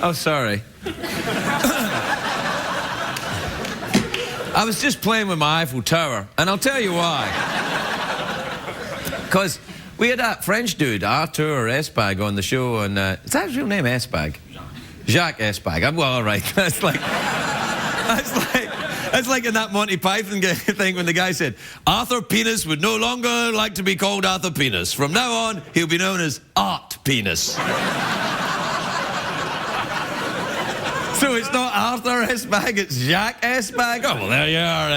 Oh, sorry. I was just playing with my Eiffel Tower, and I'll tell you why. Because we had that French dude, Arthur Espag, on the show, and is that his real name, Espag? Jacques Espag. Well, all right. That's like in that Monty Python thing when the guy said, Arthur Penis would no longer like to be called Arthur Penis. From now on, he'll be known as Art Penis. So it's not Arthur Espag, it's Jacques Espag. Oh, well, there you are.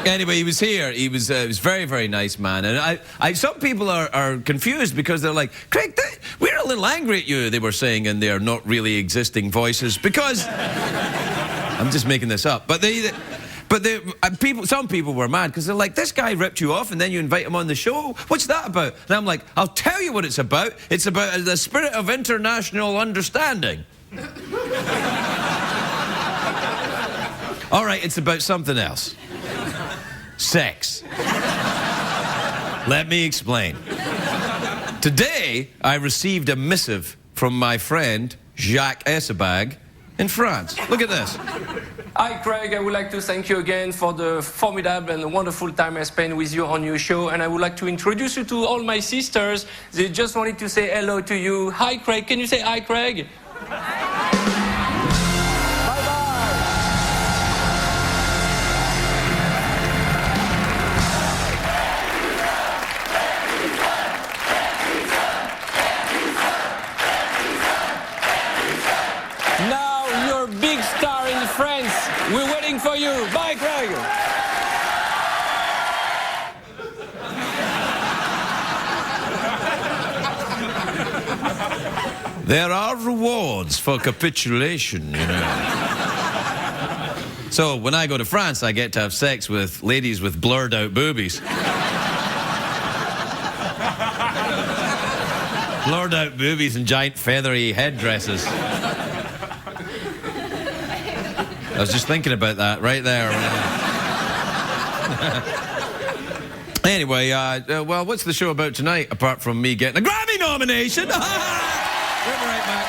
Anyway, he was here. He was a very, very nice man. And some people are confused because they're like, Craig, we're a little angry at you, they were saying in their not really existing voices, because... I'm just making this up. But some people were mad because they're like, this guy ripped you off and then you invite him on the show? What's that about? And I'm like, I'll tell you what it's about. It's about the spirit of international understanding. All right, it's about something else. Sex. Let me explain. Today, I received a missive from my friend, Jacques Espag, in France. Look at this. Hi, Craig. I would like to thank you again for the formidable and wonderful time I spent with you on your show. And I would like to introduce you to all my sisters. They just wanted to say hello to you. Hi, Craig. Can you say hi, Craig? Big star in France. We're waiting for you. Bye, Craig. There are rewards for capitulation, you know. So when I go to France, I get to have sex with ladies with blurred out boobies. Blurred out boobies and giant feathery headdresses. I was just thinking about that right there. Anyway, well, what's the show about tonight, apart from me getting a Grammy nomination? We'll be right back.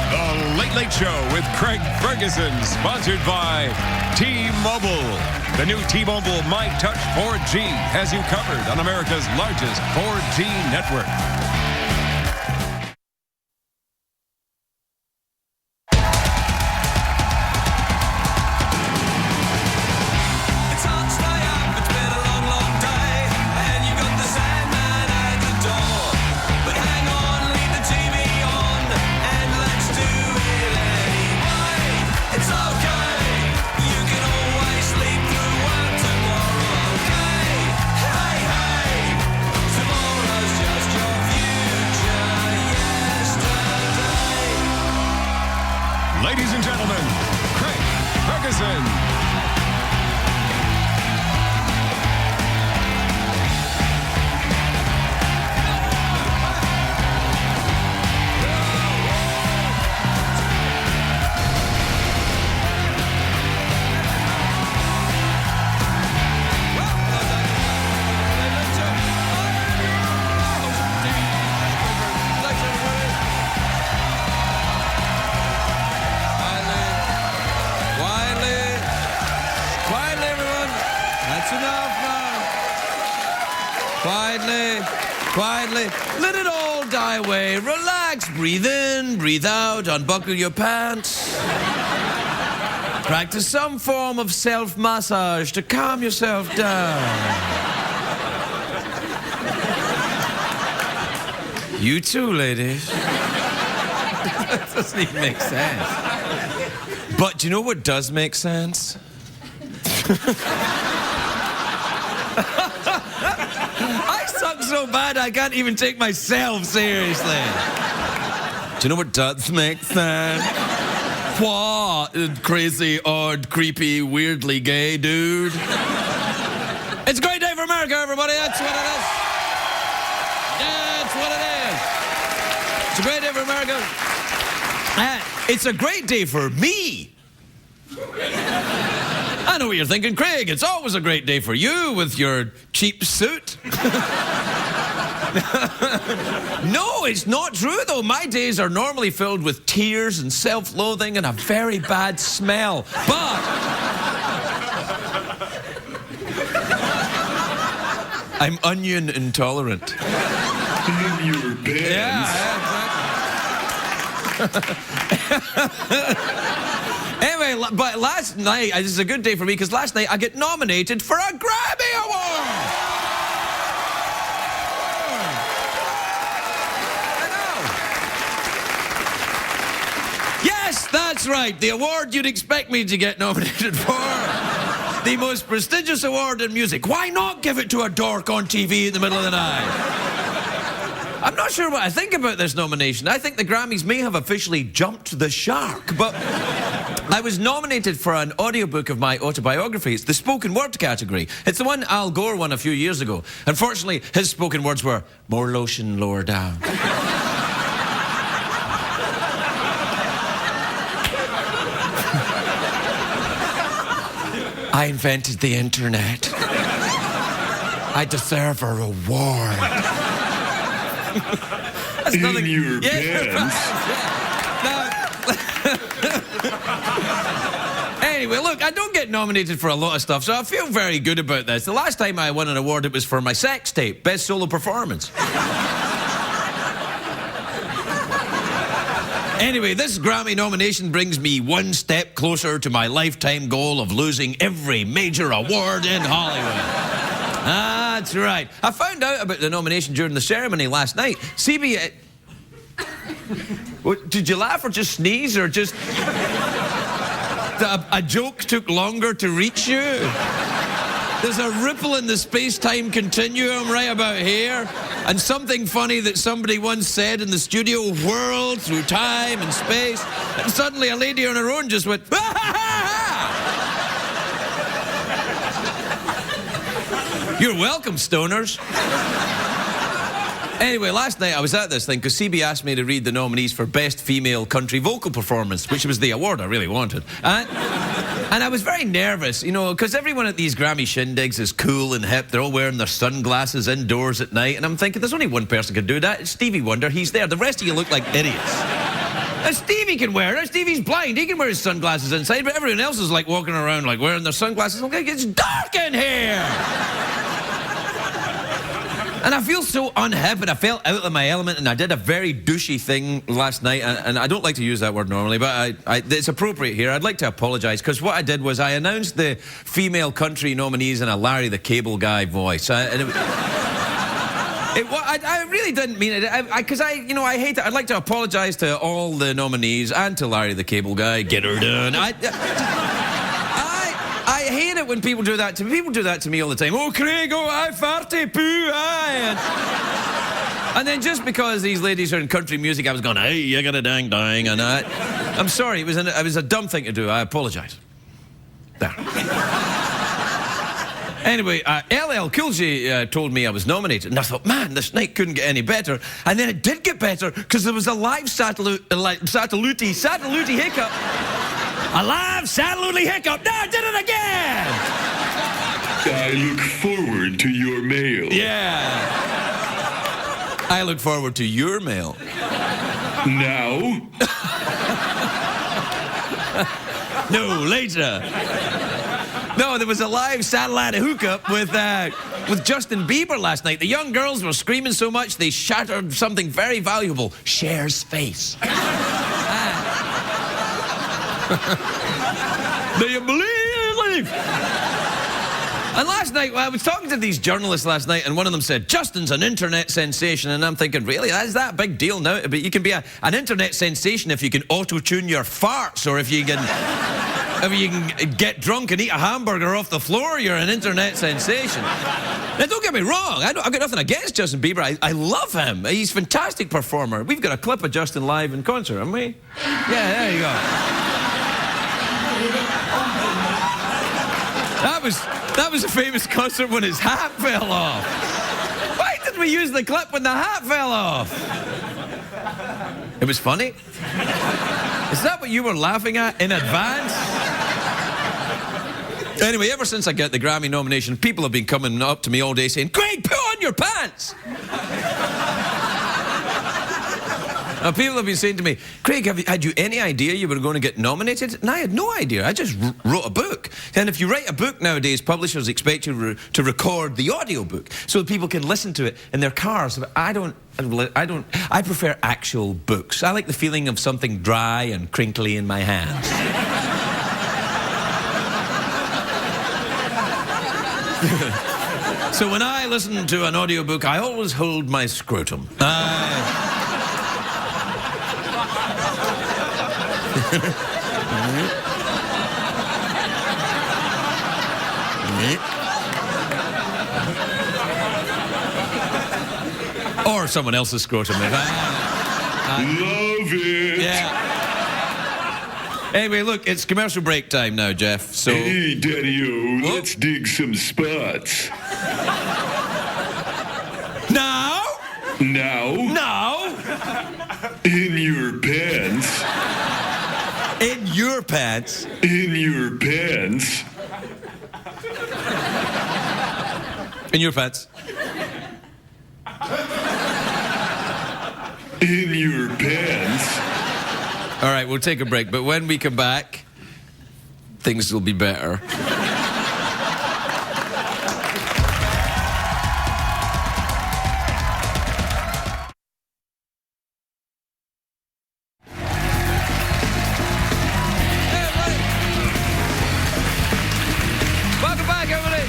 The Late Late Show with Craig Ferguson, sponsored by T-Mobile. The new T-Mobile My Touch 4G has you covered on America's largest 4G network. Ladies and gentlemen, Craig Ferguson. Quietly, let it all die away. Relax, breathe in, breathe out, unbuckle your pants. Practice some form of self-massage to calm yourself down. You too, ladies. That doesn't even make sense. But do you know what does make sense? I suck so bad I can't even take myself seriously. Do you know what does make sense? What? Crazy, odd, creepy, weirdly gay dude. It's a great day for America, everybody. That's what it is. That's what it is. It's a great day for America. And it's a great day for me. I know what you're thinking, Craig. It's always a great day for you with your cheap suit. No, it's not true, though. My days are normally filled with tears and self-loathing and a very bad smell. But I'm onion intolerant. In your pants. Yeah, exactly. Anyway, but last night, this is a good day for me because last night I get nominated for a Grammy Award! Yes, that's right. The award you'd expect me to get nominated for. The most prestigious award in music. Why not give it to a dork on TV in the middle of the night? I'm not sure what I think about this nomination. I think the Grammys may have officially jumped the shark, but I was nominated for an audiobook of my autobiography. It's the spoken word category. It's the one Al Gore won a few years ago. Unfortunately, his spoken words were more lotion lower down. I invented the internet. I deserve a reward. That's In nothing. your pants. Anyway, look, I don't get nominated for a lot of stuff, so I feel very good about this. The last time I won an award, it was for my sex tape, Best Solo Performance. Anyway, this Grammy nomination brings me one step closer to my lifetime goal of losing every major award in Hollywood. That's right. I found out about the nomination during the ceremony last night. CB... Did you laugh or just sneeze or just... A joke took longer to reach you? There's a ripple in the space-time continuum right about here, and something funny that somebody once said in the studio whirled through time and space, and suddenly a lady on her own just went, "Ha ha ha!" You're welcome, stoners. Anyway, last night I was at this thing because CB asked me to read the nominees for Best Female Country Vocal Performance, which was the award I really wanted. And I was very nervous, you know, because everyone at these Grammy shindigs is cool and hip. They're all wearing their sunglasses indoors at night. And I'm thinking, there's only one person who can do that. It's Stevie Wonder. He's there. The rest of you look like idiots. And Stevie can wear it. Stevie's blind. He can wear his sunglasses inside. But everyone else is like walking around like wearing their sunglasses. I'm like, it's dark in here. And I feel so unhip, and I felt out of my element, and I did a very douchey thing last night, and I don't like to use that word normally, but it's appropriate here. I'd like to apologise, because what I did was I announced the female country nominees in a Larry the Cable Guy voice. I really didn't mean it, because I hate it. I'd like to apologise to all the nominees and to Larry the Cable Guy. Get her done. I hate it when people do that to me. People do that to me all the time. Oh, Craig, oh, I farty, poo, aye. And then just because these ladies are in country music, I was going, hey, you got a dang. And I'm sorry, it was a dumb thing to do. I apologise. There. Anyway, LL Cool J told me I was nominated, and I thought, man, this night couldn't get any better. And then it did get better, because there was a live satellite hiccup. A live satellite hiccup. No, I did it again! I look forward to your mail. Yeah. I look forward to your mail. Now? No, later. No, there was a live satellite hookup with Justin Bieber last night. The young girls were screaming so much they shattered something very valuable, Cher's face. Do you believe? And last night, I was talking to these journalists last night, and one of them said, Justin's an internet sensation. And I'm thinking, really? Is that a big deal now? But you can be an internet sensation if you can auto-tune your farts, or if you can get drunk and eat a hamburger off the floor, you're an internet sensation. Now, don't get me wrong. I've got nothing against Justin Bieber. I love him. He's a fantastic performer. We've got a clip of Justin live in concert, haven't we? Yeah, there you go. That was a famous concert when his hat fell off. Why did we use the clip when the hat fell off? It was funny? Is that what you were laughing at in advance? Anyway, ever since I got the Grammy nomination, people have been coming up to me all day saying, Craig, put on your pants! Now, people have been saying to me, Craig, had you any idea you were going to get nominated? And I had no idea. I just wrote a book. And if you write a book nowadays, publishers expect you to record the audio book so that people can listen to it in their cars. But I prefer actual books. I like the feeling of something dry and crinkly in my hands. So when I listen to an audiobook, I always hold my scrotum. Or someone else's scrotum. Love it. Yeah. Anyway, look, it's commercial break time now, Jeff. So. Hey, Daddy-O, let's dig some spots. Now? Now? Now? In your pants. In your pants? In your pants. In your pants? In your pants. All right, we'll take a break, but when we come back, things will be better. Welcome back, everybody.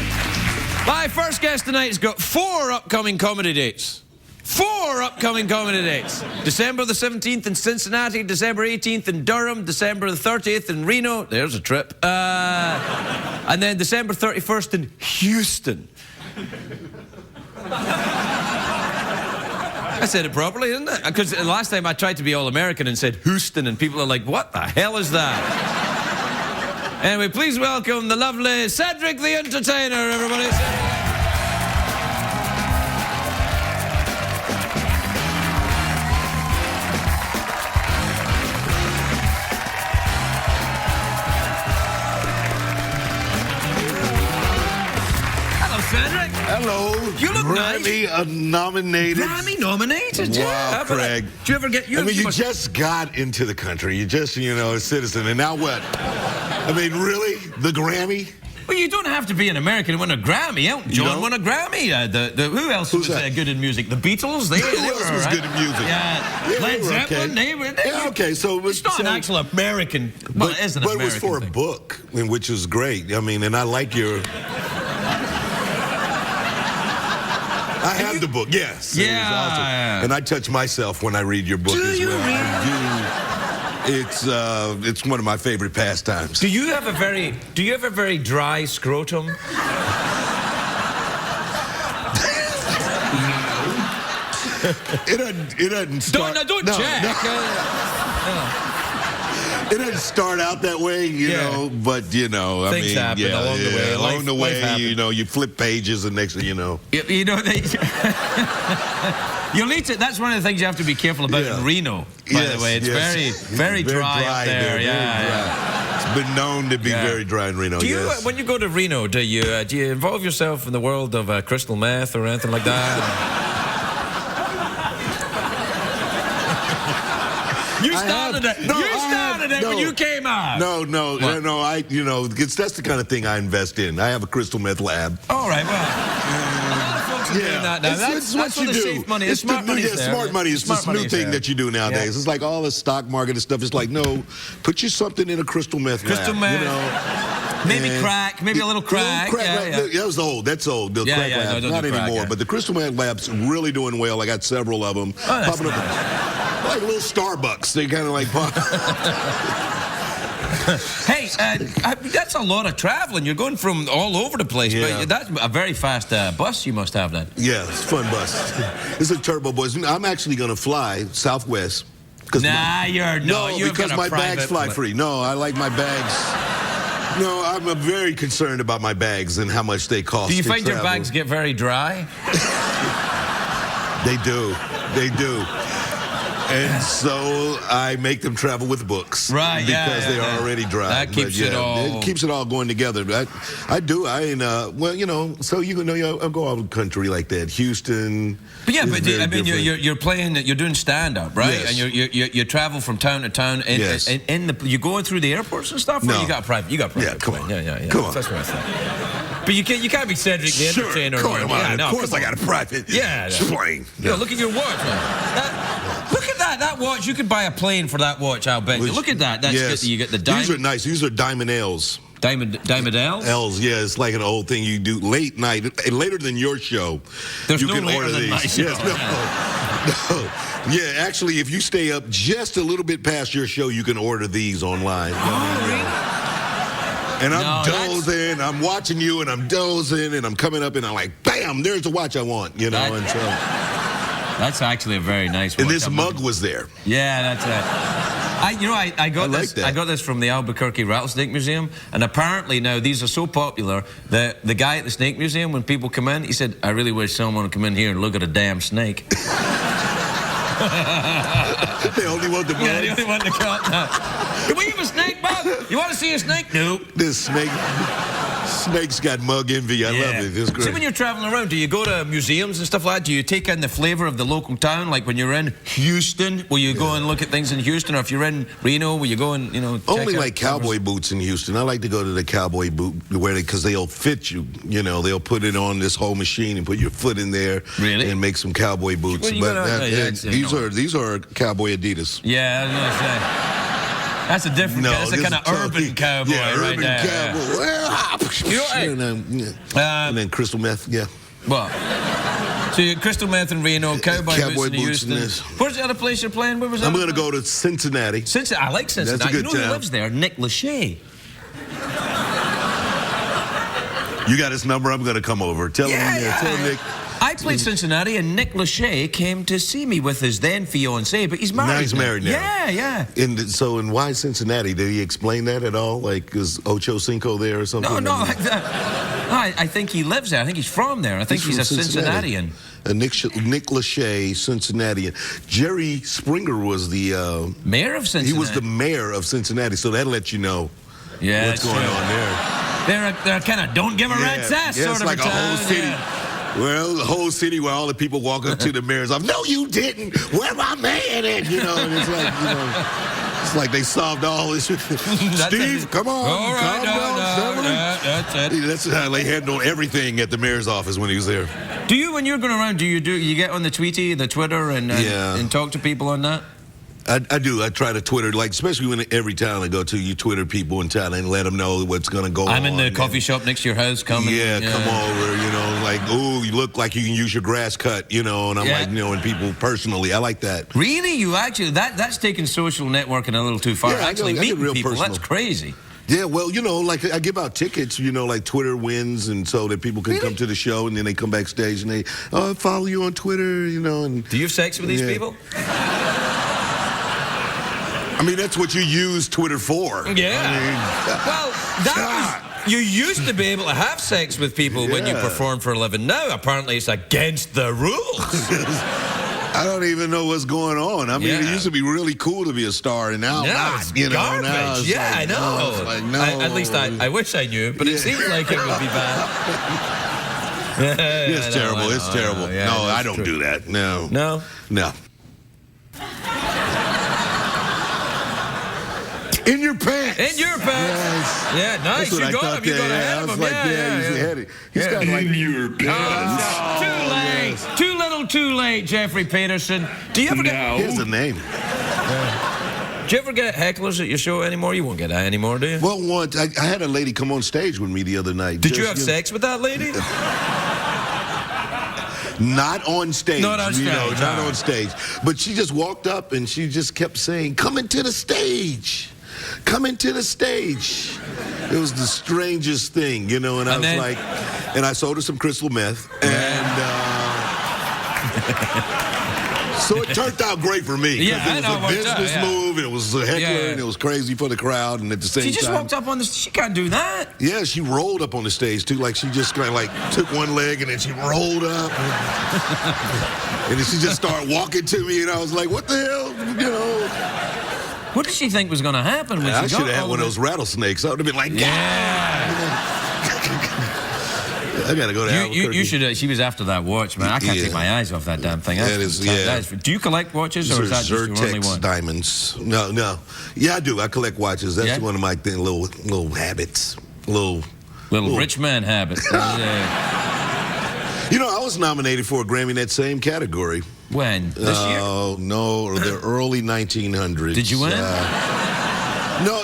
My first guest tonight has got 4 upcoming comedy dates. 4 upcoming comedy dates. December the 17th in Cincinnati, December 18th in Durham, December the 30th in Reno. There's a trip. And then December 31st in Houston. I said it properly, didn't I? Because the last time I tried to be all-American and said Houston, and people are like, what the hell is that? Anyway, please welcome the lovely Cedric the Entertainer, everybody. Cedric. Hello. You look Grammy nominated. Grammy nominated, yeah. Wow, Craig. Do you ever get... I mean, you just got into the country. You just, a citizen. And now what? I mean, really? The Grammy? Well, you don't have to be an American to win a Grammy. Elton John won a Grammy. Who else was good in music? The Beatles? They who else was good in music? Yeah, Led Zeppelin. Okay. Okay, so it's not an actual American. Well, it is an American. But it was for a book, which was great. I mean, and I like your... I have the book, yes. Yeah, it was awesome. yeah. And I touch myself when I read your book as well. I do. It's one of my favorite pastimes. Do you have a very dry scrotum? It doesn't start... Don't check. No. It doesn't start out that way, you know, but, I Things mean, happen along the way. Along the way, you flip pages and next thing you know. You'll need to, that's one of the things you have to be careful about in Reno, by the way. It's very dry up there. It's been known to be very dry in Reno, Do you, when you go to Reno, do you involve yourself in the world of crystal meth or anything like that? You started it. When you came out. No. That's the kind of thing I invest in. I have a crystal meth lab. All right, well. That's what you do. Safe money. It's smart money. Smart money. It's this new thing that you do nowadays. It's like all the stock market and stuff. It's like, no, put you something in a crystal meth lab. Crystal meth. Maybe crack. Maybe a little crack. That was old. That's old. The crack lab. Not anymore. But the crystal meth lab's really doing well. I got several of them. Popping up. Like little Starbucks. They kind of like pop. Hey, that's a lot of traveling. You're going from all over the place. Yeah. But that's a very fast bus you must have then. Yeah, it's a fun bus. It's a turbo bus. I'm actually going to fly Southwest. Because my bags fly free. No, I like my bags. No, I'm very concerned about my bags and how much they cost. Do you find your bags get very dry? They do. And so I make them travel with books. Right, because they are already driving. That keeps it all going together. I do. Well, you know, so you know, I'll go out of the country like that. Houston. But yeah, but I mean, you're playing, you're doing stand-up, right? Yes. And you travel from town to town. Yes. You're going through the airports and stuff? No. Or you got private? You got private. Yeah, come on. Yeah. Come on. That's what I thought. But you can't be Cedric the entertainer. Come on, Yeah, of course I got a private plane. Yeah, look at your watch, man. Look at that watch. You could buy a plane for that watch, I'll bet you. Look at that. That's good. You get the diamond. These are nice. These are diamond L's. Diamond L's? L's, yeah. It's like an old thing you do late night, later than your show. There's you no can later order than these. my show. Yes, no. Yeah, actually, if you stay up just a little bit past your show, you can order these online. Oh, really? And I'm dozing, I'm watching you, and I'm dozing, and I'm coming up, and I'm like, bam, there's the watch I want, you know. And so that's actually a very nice watch. And this mug was there. Yeah, that's it. I got this from the Albuquerque Rattlesnake Museum, and apparently now these are so popular that the guy at the Snake Museum, when people come in, he said, "I really wish someone would come in here and look at a damn snake." They only want the bugs. Yeah, they only want the cut. Can we have a snake, Bob? You want to see a snake? No. This snake's got mug envy. I love it. It's great. See, when you're traveling around, do you go to museums and stuff like that? Do you take in the flavor of the local town? Like when you're in Houston, will you go and look at things in Houston? Or if you're in Reno, will you go and, you know, only like cowboy boots in Houston. I like to go to the cowboy boot because they'll fit you. You know, they'll put it on this whole machine and put your foot in there. Really? And make some cowboy boots. These are cowboy Adidas. Yeah, I was going to say. That's a different. That's a kind of urban cowboy, right there. Cowboy. And then crystal meth. Yeah. What? So you crystal meth in Reno, cowboy boots in Houston. Where's the other place you're playing? Where was that? I'm going to go to Cincinnati. I like Cincinnati. That's a good who lives there? Nick Lachey. You got his number. I'm going to come over. Tell him Nick. I played Cincinnati, and Nick Lachey came to see me with his then fiance, but he's married. Now he's married now. Yeah. And why Cincinnati? Did he explain that at all? Like, is Ocho Cinco there or something? No. I think he lives there. I think he's from there. I think he's a Cincinnatian. Nick Lachey, Cincinnatian. Jerry Springer was the mayor of Cincinnati. He was the mayor of Cincinnati, so that lets you know what's going on there. They're kind of don't give a rat's ass sort of like a town. Whole city. Yeah. Well, the whole city where all the people walk up to the mayor's office, no, you didn't. Where my man at? You know, and it's like, it's like they solved all this. Steve, come on, calm down. That's how they handled everything at the mayor's office when he was there. Do you, when you're going around, you get on the Twitter, and talk to people on that? I do. I try to Twitter, like, especially when every town I go to, you Twitter people in town and let them know what's going to go on. I'm in the coffee shop next to your house. Come over, you know, like, ooh, you look like you can use your grass cut, you know, and I'm like, you know, and people personally, I like that. Really? You actually, that's taking social networking a little too far. Yeah, actually meeting people, personal. That's crazy. Yeah, well, you know, like I give out tickets, you know, like Twitter wins, and so that people can come to the show, and then they come backstage and they, I follow you on Twitter, you know. And do you have sex with these people? I mean, that's what you use Twitter for. Yeah. Well, you used to be able to have sex with people when you performed for a living. Now, apparently, it's against the rules. I don't even know what's going on. I mean, it used to be really cool to be a star, and now it's garbage. Now it's I know. Like, no. At least I wish I knew, but it seems like it would be bad. It's terrible. It's terrible. Yeah, no, I don't do that. No. No? No. In your pants. In your pants. Yes. Yeah, nice. You got him. You got ahead of him. He's got like in your pants. Too late. Too little, too late, Jeffrey Peterson. Do you ever get... Here's the name. Do you ever get hecklers at your show anymore? You won't get that anymore, do you? Well, once I had a lady come on stage with me the other night. Did you have sex with that lady? Not on stage. Not on stage. Not on stage. But she just walked up and she just kept saying, "Come into the stage. Come into the stage." It was the strangest thing, you know, and I was like, and I sold her some crystal meth, and so it turned out great for me. Yeah, it was a business move, and it was a heckler, and it was crazy for the crowd, and at the same time. She just walked up on the stage. She can't do that. Yeah, she rolled up on the stage, too. Like, she just kind of, like, took one leg, and then she rolled up. And then she just started walking to me, and I was like, what the hell? you know. What did she think was going to happen when I she should got have had all one of of those rattlesnakes. I would have been like, Yeah. I gotta go to Albuquerque. You should. She was after that watch, man. I can't take my eyes off that damn thing. That is, yeah. Do you collect watches, or is that just your only one? Diamonds. No. Yeah, I do. I collect watches. That's one of my little habits. Little rich man habit. You know, I was nominated for a Grammy in that same category. When? This year? No, the early 1900s. Did you win? No,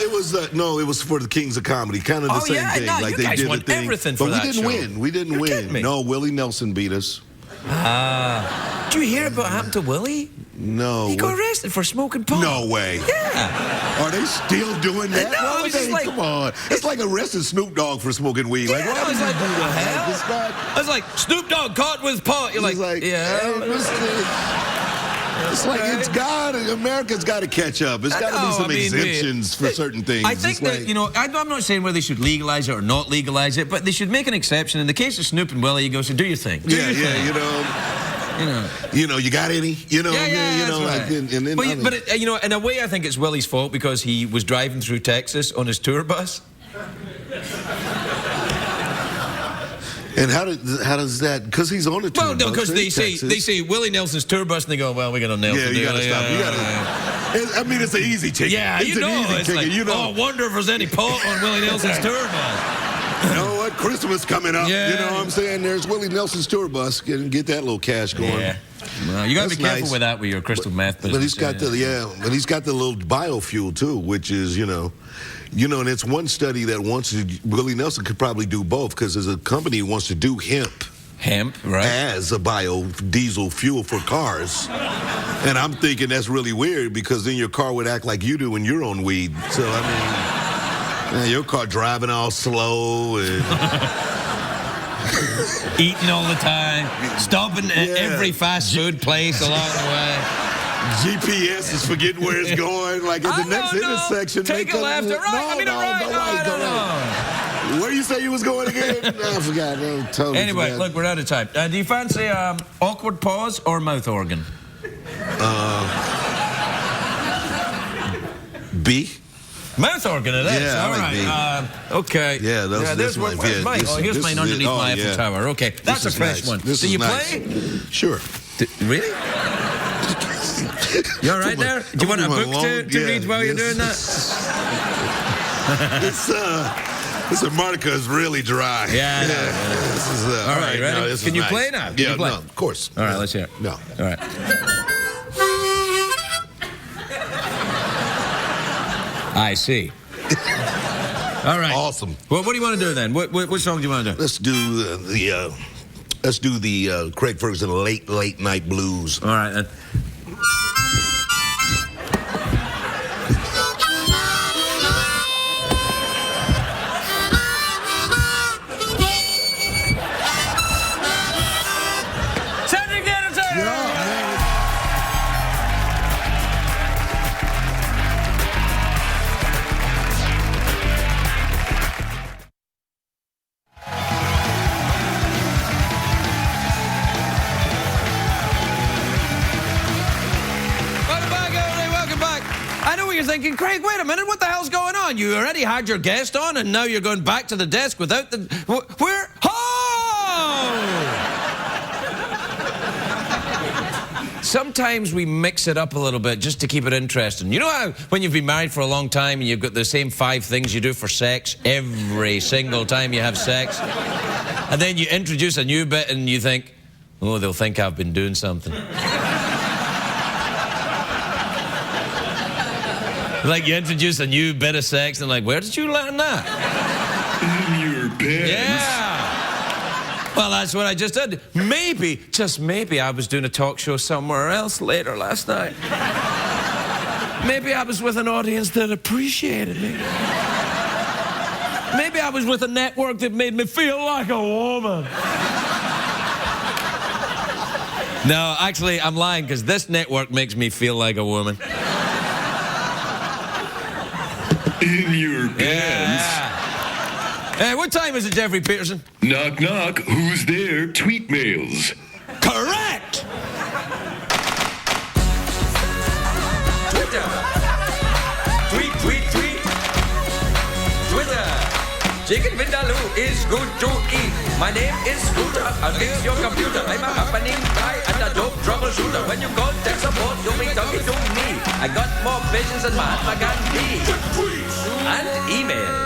it was for the Kings of Comedy, kind of the same thing. No, like you they guys did won the thing, everything for but that we didn't win. We didn't win. Me? No, Willie Nelson beat us. Do you hear about what happened to Willie? No. He got arrested for smoking pot. No way. Yeah. Are they still doing that? No, it's just like, come on. It's like arresting Snoop Dogg for smoking weed. Yeah, like, why I was would like, you do what the that? hell? I was like, Snoop Dogg caught with pot. You're like, yeah. It's like America's got to catch up. It's got to be some exemptions for certain things. I think that, you know, I'm not saying whether they should legalize it or not legalize it, but they should make an exception. In the case of Snoop and Willie, you go, so do your thing. Do your thing. You know, you got any? You know, right. But you know, in a way, I think it's Willie's fault because he was driving through Texas on his tour bus. And how does that? Because he's on the tour bus. Well, no, because they say Willie Nelson's tour bus, and they go, well, we're gonna nail it. Yeah, you gotta stop. You gotta. I mean, it's an easy ticket. Yeah, it's an easy ticket. Like, you know. Oh, I wonder if there's any pot on Willie Nelson's tour bus. You know what? Christmas coming up. Yeah. You know what I'm saying? There's Willie Nelson's tour bus. Get that little cash going. Yeah. Well, you gotta be careful with that with your crystal meth business. But he's got but he's got the little biofuel too, which is and it's one study that Willie Nelson could probably do both because there's a company who wants to do hemp, right, as a biodiesel fuel for cars. And I'm thinking that's really weird because then your car would act like you do when you're on weed. So I mean, your car driving all slow and eating all the time, stopping at every fast food place along the way. GPS is forgetting where it's going. Like at the next intersection, take a left or right. No. Where you say you was going again? I forgot. Totally anyway, forgot. look, we're out of time. Do you fancy awkward pause or mouth organ? B. Mouth organ it is. Yeah, all right. Okay. Yeah, there's one. Where's mine? Here's mine underneath my Eiffel Tower. Okay, that's a fresh one. Do you play? Sure. Really? You all right there? Do you want a book to read while you're doing that? This harmonica is really dry. Yeah, I know. This is, all right, ready? No, Can you play now? Yeah, you play? No, of course. All right, let's hear it. No. All right. I see. All right. Awesome. Well, what do you want to do then? What song do you want to do? Let's do the Craig Ferguson late night blues. All right then. Cedric, the entertainer. You're thinking, Craig, wait a minute, what the hell's going on? You already had your guest on, and now you're going back to the desk without the... Where? Oh! Sometimes we mix it up a little bit just to keep it interesting. You know how when you've been married for a long time and you've got the same 5 things you do for sex every single time you have sex? And then you introduce a new bit and you think, oh, they'll think I've been doing something. Like you introduce a new bit of sex and like, where did you learn that? In your pants. Yeah. Well, that's what I just did. Maybe, just maybe, I was doing a talk show somewhere else later last night. Maybe I was with an audience that appreciated me. Maybe I was with a network that made me feel like a woman. No, actually, I'm lying because this network makes me feel like a woman. In your pants. Hey, what time is it, Jeffrey Peterson? Knock, knock. Who's there? Tweet mails. Correct! Twitter. Tweet, tweet, tweet. Twitter. Chicken vindaloo is good to eat. My name is Scooter. I'll fix your computer. I'm a happening guy and a dope troubleshooter. When you call tech support, you'll be talking to me. I got more patience than Mahatma Gandhi. And emails.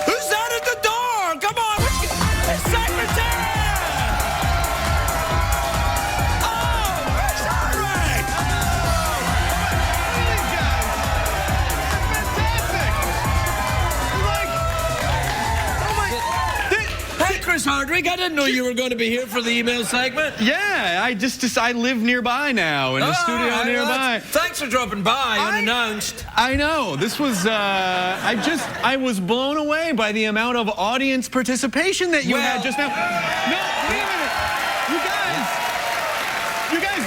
Who's that at the door? Come on, it's secretary! Chris Hardwick, I didn't know you were going to be here for the email segment. Yeah, I live nearby now in a studio nearby. Thanks for dropping by unannounced. I know. This was I was blown away by the amount of audience participation that you had just now. No, wait a minute. You guys,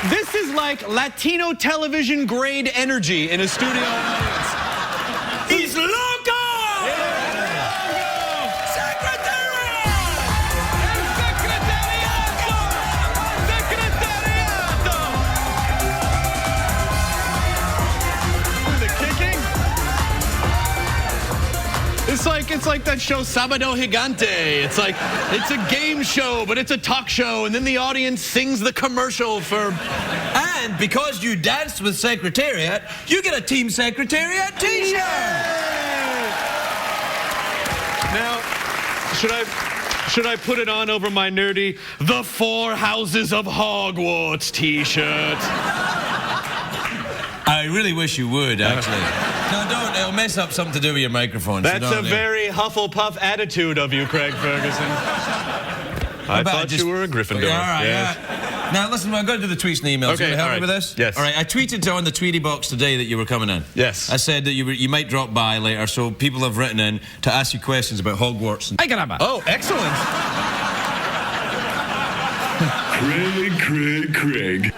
this is like Latino television grade energy in a studio audience. He's loco! It's like that show Sábado Gigante. It's a game show, but it's a talk show, and then the audience sings the commercial for... And because you danced with Secretariat, you get a Team Secretariat t-shirt! Now, should I put it on over my nerdy The Four Houses of Hogwarts t-shirt? I really wish you would, actually. No, don't. It'll mess up something to do with your microphone. That's a very Hufflepuff attitude of you, Craig Ferguson. I thought you were a Gryffindor. Yeah, all right, yes. yeah. Now, listen, I've got to do the tweets and emails. Okay, you help all me right. with this? Yes. All right, I tweeted on the Tweety box today that you were coming in. Yes. I said that you might drop by later, so people have written in to ask you questions about Hogwarts. And Oh, excellent. Craig.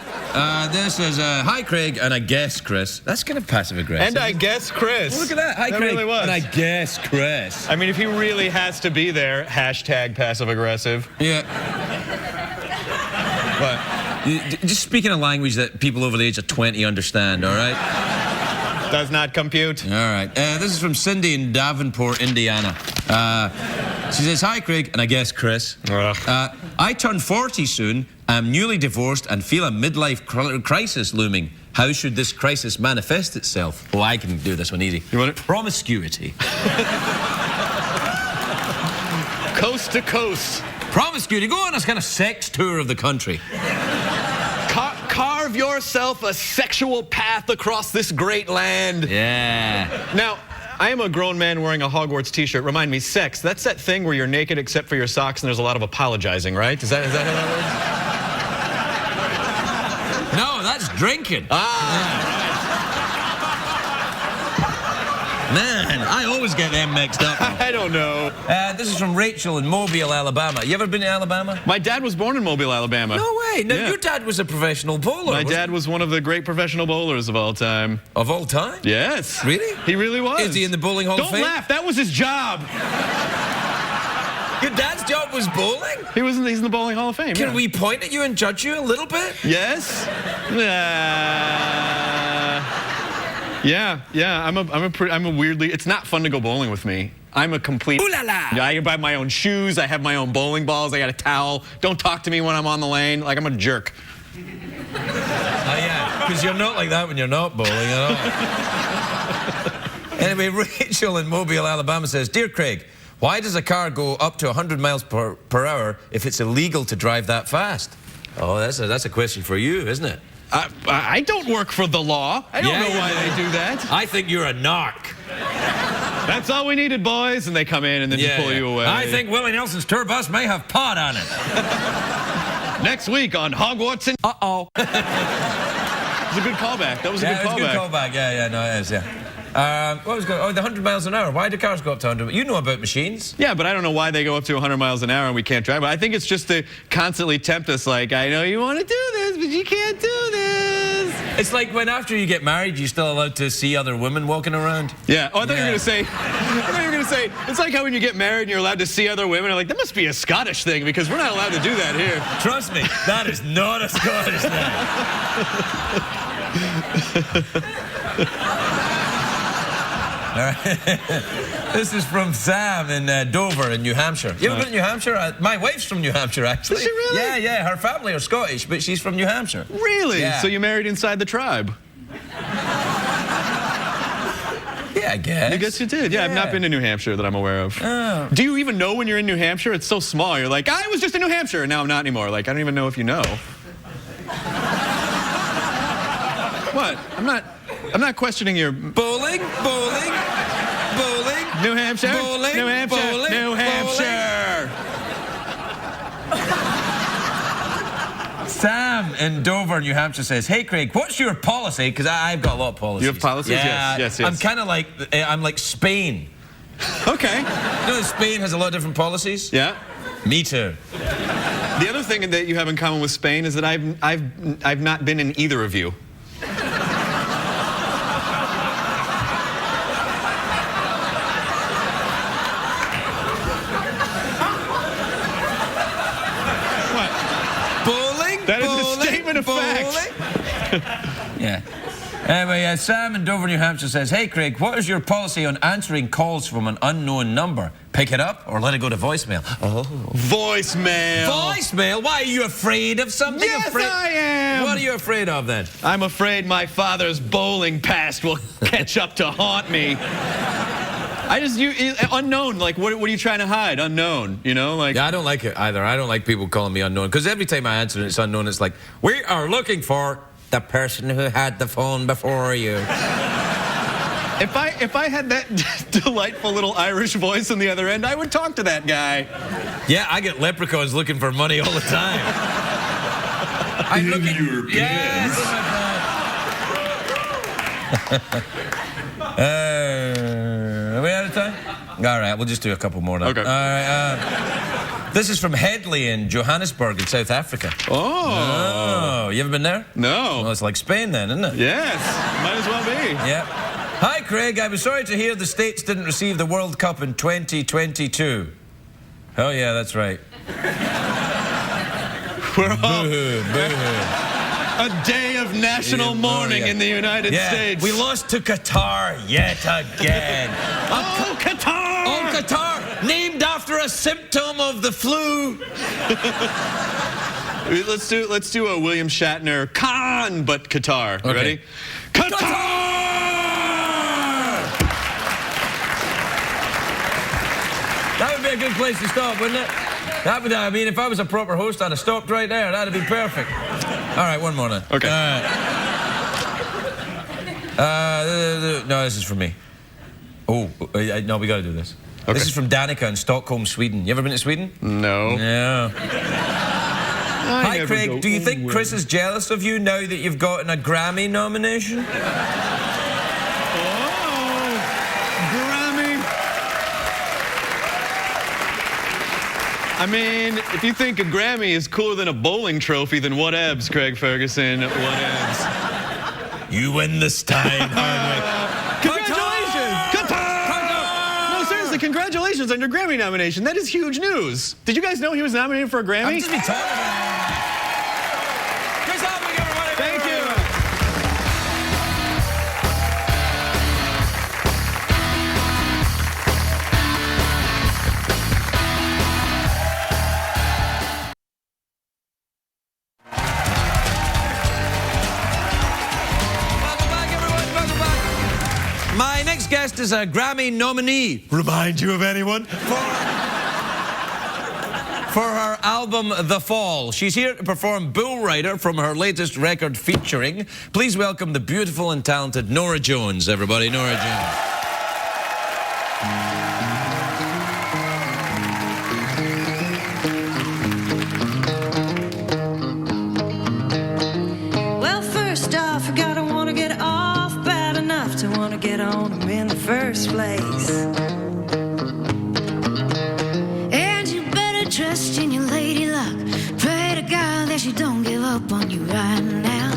This is, hi, Craig, and I guess Chris. That's kind of passive-aggressive. And I guess Chris. Oh, look at that. Hi, that Craig. Really was. And I guess Chris. I mean, if he really has to be there, hashtag passive-aggressive. Yeah. But Just speaking a language that people over the age of 20 understand, all right? does not compute. All right. This is from Cindy in Davenport, Indiana. She says, hi, Craig, and I guess Chris. I turn 40 soon. I'm newly divorced and feel a midlife crisis looming. How should this crisis manifest itself? Oh, I can do this one easy. You want it? Promiscuity. Coast to coast. Promiscuity. Go on a kind of sex tour of the country. Carve yourself a sexual path across this great land. Yeah. Now, I am a grown man wearing a Hogwarts t-shirt. Remind me, sex, that's that thing where you're naked except for your socks and there's a lot of apologizing, right? Is that how that works? No, that's drinking. Man, I always get them mixed up. I don't know. This is from Rachel in Mobile, Alabama. You ever been to Alabama? My dad was born in Mobile, Alabama. No way. No, Yeah. your dad was a professional bowler. My dad was one of the great professional bowlers of all time. Of all time? Yes. Really? He really was. Is he in the Bowling Hall of Don't Fame? laugh. That was his job. Your dad's job was bowling? He's in the Bowling Hall of Fame. Can yeah. we point at you and judge you a little bit? Yes. Yeah. I'm a weirdly. It's not fun to go bowling with me. I'm a complete. Ooh la la. Yeah, I buy my own shoes. I have my own bowling balls. I got a towel. Don't talk to me when I'm on the lane. Like I'm a jerk. Oh yeah, because you're not like that when you're not bowling at all. Anyway, Rachel in Mobile, Alabama says, Dear Craig, why does a car go up to 100 miles per hour if it's illegal to drive that fast? Oh, that's a question for you, isn't it? I don't work for the law. I don't know why they do that. I think you're a narc. That's all we needed, boys. And they come in and then pull you away. I think Willie Nelson's tour bus may have pot on it. Next week on Hogwarts and... Uh-oh. It was a good callback. That was a good callback. It was a good callback. Yeah, no, it is, yeah. What was going? Oh, the 100 miles an hour. Why do cars go up to 100? You know about machines. Yeah, but I don't know why they go up to 100 miles an hour and we can't drive. But I think it's just to constantly tempt us, like, I know you want to do this, but you can't do this. It's like when after you get married, you're still allowed to see other women walking around. Yeah. Oh, I thought you were gonna say. I thought you were gonna say. It's like how when you get married and you're allowed to see other women. I'm like, that must be a Scottish thing because we're not allowed to do that here. Trust me, that is not a Scottish thing. All right. This is from Sam in Dover in New Hampshire. You ever been to New Hampshire? My wife's from New Hampshire, actually. Is she really? Yeah, yeah. Her family are Scottish, but she's from New Hampshire. Really? Yeah. So you married inside the tribe? Yeah, I guess. I guess you did. Yeah, I've not been to New Hampshire that I'm aware of. Oh. Do you even know when you're in New Hampshire? It's so small. You're like, I was just in New Hampshire, and now I'm not anymore. Like, I don't even know if you know. What? I'm not questioning your... Bowling. New Hampshire? Bowling. New Hampshire? Bowling. New Hampshire! Sam in Dover, New Hampshire says, "Hey Craig, what's your policy?" Because I've got a lot of policies. You have policies? Yeah, Yes. I'm kind of like Spain. Okay. You know that Spain has a lot of different policies? Yeah. Me too. The other thing that you have in common with Spain is that I've not been in either of you. That is a statement of fact. Yeah. Anyway, Sam in Dover, New Hampshire says, "Hey Craig, what is your policy on answering calls from an unknown number? Pick it up or let it go to voicemail?" Oh. Voicemail. Voicemail? Why, are you afraid of something? Yes, I am. What are you afraid of then? I'm afraid my father's bowling past will catch up to haunt me. Unknown, like, what are you trying to hide? Unknown, you know? Like. Yeah, I don't like it either. I don't like people calling me unknown, because every time I answer it's unknown, it's like, "We are looking for the person who had the phone before you." If I had that delightful little Irish voice on the other end, I would talk to that guy. Yeah, I get leprechauns looking for money all the time. I'm looking. Your Yes. Are we out of time? All right, we'll just do a couple more now. Okay. All right. This is from Headley in Johannesburg in South Africa. Oh. You ever been there? No. Well, it's like Spain then, isn't it? Yes. Might as well be. Yeah. Hi, Craig. I was sorry to hear the States didn't receive the World Cup in 2022. Oh, yeah, that's right. We're all Boo-hoo. a day of national mourning in the United States. We lost to Qatar yet again. Oh, Qatar! Oh, Qatar! Named after a symptom of the flu. Let's do a William Shatner Khan, but Qatar. Okay. Ready? Qatar! That would be a good place to stop, wouldn't it? That would, I mean, if I was a proper host, I'd have stopped right there. That'd be perfect. All right, one more now. Okay. No, this is for me. Oh, no, we got to do this. Okay. This is from Danica in Stockholm, Sweden. You ever been to Sweden? No. Yeah. Hi, never Craig. go Do you think anywhere. Chris is jealous of you now that you've gotten a Grammy nomination? Grammy. I mean, if you think a Grammy is cooler than a bowling trophy, then whatevs, Craig Ferguson, whatevs. You win this time, Hardwick. Congratulations! Qatar! No, seriously, congratulations on your Grammy nomination. That is huge news. Did you guys know he was nominated for a Grammy? I'm just be talking about it. Chris Hardwick, everybody. Thank you. Welcome back, everyone. Welcome back. My next guest is a Grammy nominee. Remind you of anyone? For her album, The Fall. She's here to perform Bull Rider from her latest record featuring. Please welcome the beautiful and talented Norah Jones, everybody. Norah Jones. Well, first off, I gotta wanna get off bad enough to wanna get on them in the first place. And you better trust in your lady luck. Pray to God that she don't give up on you right now.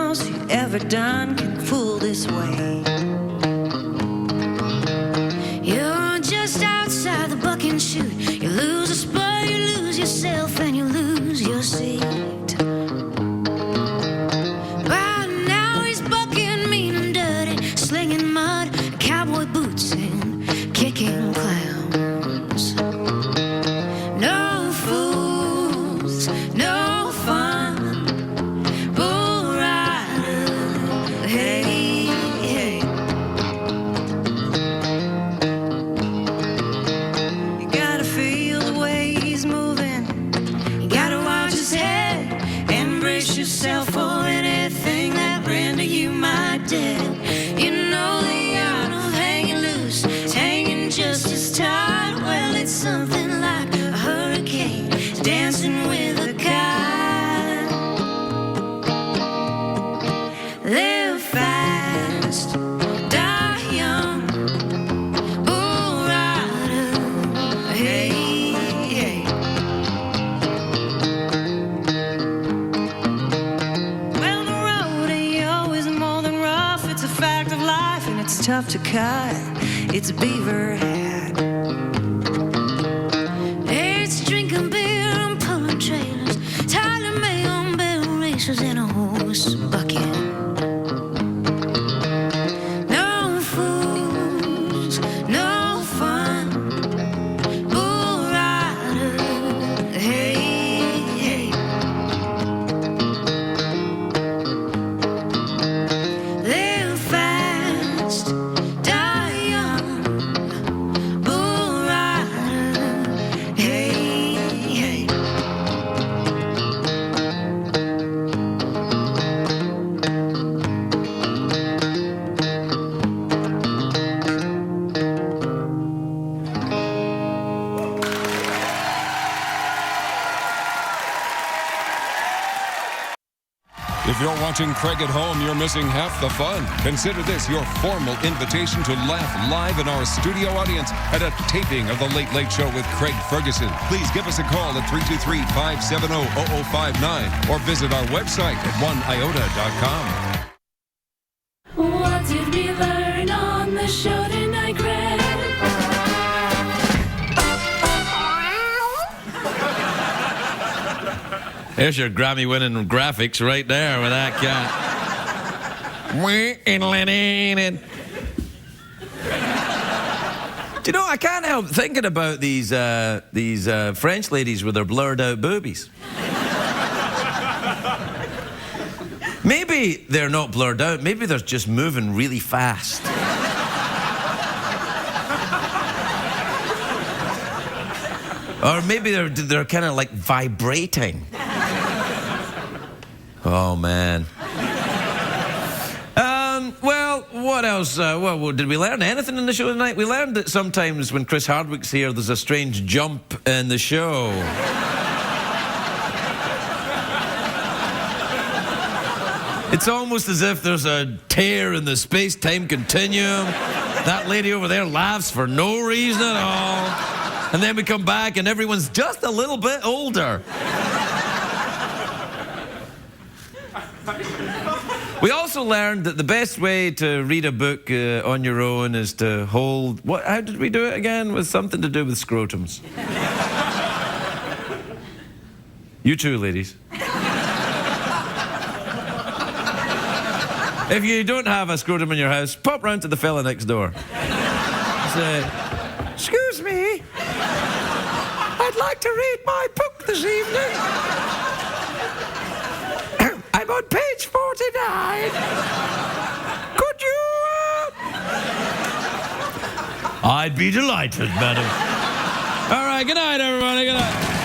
most you ever done can fool this way. You're just outside the buck and shoot. You lose a spur, you lose yourself, and you lose your seat. By now he's bucking mean and dirty, slinging mud, cowboy boots, and kicking clowns. No fools, no fun, bull rider, hey, hey. You gotta feel the way he's moving. You gotta watch his head and brace yourself for anything that render you might dead. You know the art of hanging loose, it's hanging just as tight. Well, it's something like a hurricane dancing with a kite. Live fast, die young, bull rider, hey, hey. Well, the road ain't always more than rough. It's a fact of life and it's tough to cut. It's a beaver hat. It's drinking beer and pulling trailers, Tyler May on barrel racers in a horse bucket. No fools, no fun, bull rider, hey, hey. Live fast, die young, bull rider, hey, hey. If you're watching Craig at home, you're missing half the fun. Consider this your formal invitation to laugh live in our studio audience at a taping of The Late Late Show with Craig Ferguson. Please give us a call at 323-570-0059 or visit our website at oneiota.com. What did we learn on the show tonight, Craig? There's your Grammy-winning graphics right there with that cat. Do you know, I can't help thinking about these French ladies with their blurred-out boobies. Maybe they're not blurred out. Maybe they're just moving really fast. Or maybe they're kind of like vibrating. Oh, man. Well, what else? Well, did we learn anything in the show tonight? We learned that sometimes when Chris Hardwick's here, there's a strange jump in the show. It's almost as if there's a tear in the space-time continuum. That lady over there laughs for no reason at all. And then we come back and everyone's just a little bit older. We also learned that the best way to read a book on your own is to hold... How did we do it again? With something to do with scrotums. You too, ladies. If you don't have a scrotum in your house, pop round to the fella next door. Say, excuse me, I'd like to read my book this evening. I'm on page 49. Could you... I'd be delighted, madam. All right, good night, everybody. Good night.